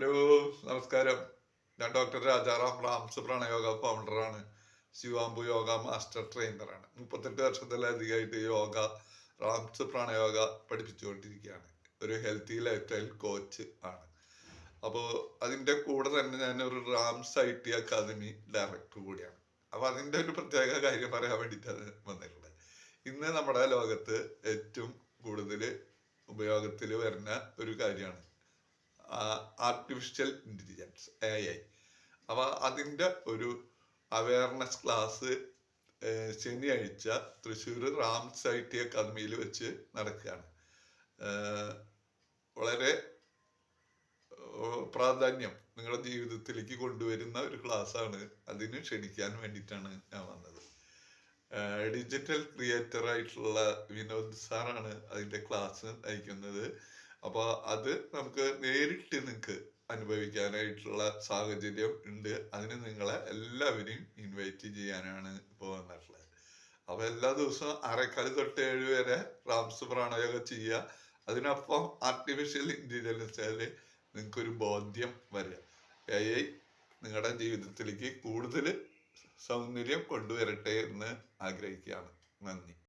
Hello, നമസ്കാരം. ഞാൻ doctor Rajaram Rams Pranayoga ഫൗണ്ടറാണ്. ശിവാംബു യോഗ മാസ്റ്റർ ട്രെയിനറാണ്. 38 വർഷത്തിലധികമായിട്ട് യോഗ റാംസ് പ്രണയോഗ പഠിപ്പിച്ചുകൊണ്ടിരിക്കുകയാണ്. ഒരു ഹെൽത്തി ലൈഫ് സ്റ്റൈൽ കോച്ച് ആണ്. അപ്പോൾ അതിൻ്റെ കൂടെ തന്നെ ഞാനൊരു റാംസ് IT അക്കാദമി ഡയറക്ടർ കൂടിയാണ്. അപ്പോൾ അതിൻ്റെ ഒരു പ്രത്യേക കാര്യം പറയാൻ വേണ്ടിയിട്ടാണ് വന്നിട്ടുള്ളത്. ഇന്ന് നമ്മുടെ ലോകത്ത് ഏറ്റവും കൂടുതൽ ഉപയോഗത്തിൽ വരുന്ന ഒരു കാര്യമാണ് ആർട്ടിഫിഷ്യൽ ഇൻ്റലിജൻസ്, AI. അപ്പോൾ അതിൻ്റെ ഒരു അവയർനെസ് ക്ലാസ് ശനിയാഴ്ച തൃശ്ശൂർ റാംസ് IT അക്കാദമിയിൽ വെച്ച് നടക്കുകയാണ്. വളരെ പ്രാധാന്യം നിങ്ങളുടെ ജീവിതത്തിലേക്ക് കൊണ്ടുവരുന്ന ഒരു ക്ലാസ്സാണ്. അതിന് ക്ഷണിക്കാൻ വേണ്ടിയിട്ടാണ് ഞാൻ വന്നത്. ഡിജിറ്റൽ ക്രിയേറ്റർ ആയിട്ടുള്ള വിനോദ് സാറാണ് അതിൻ്റെ ക്ലാസ് നയിക്കുന്നത്. അപ്പോൾ അത് നമുക്ക് നേരിട്ട് നിങ്ങൾക്ക് അനുഭവിക്കാനായിട്ടുള്ള സാഹചര്യം ഉണ്ട്. അതിന് നിങ്ങളെ എല്ലാവരെയും ഇൻവൈറ്റ് ചെയ്യാനാണ് ഇപ്പോൾ വന്നിട്ടുള്ളത്. അപ്പോൾ എല്ലാ ദിവസവും 6:15 തൊട്ട് 7 വരെ റാംസ് പ്രാണായാമ ചെയ്യുക. അതിനൊപ്പം ആർട്ടിഫിഷ്യൽ ഇൻ്റലിജൻസിൽ നിങ്ങൾക്കൊരു ബോധ്യം വരിക. AI നിങ്ങളുടെ ജീവിതത്തിലേക്ക് കൂടുതൽ സൗന്ദര്യം കൊണ്ടുവരട്ടെ എന്ന് ആഗ്രഹിക്കുകയാണ്. നന്ദി.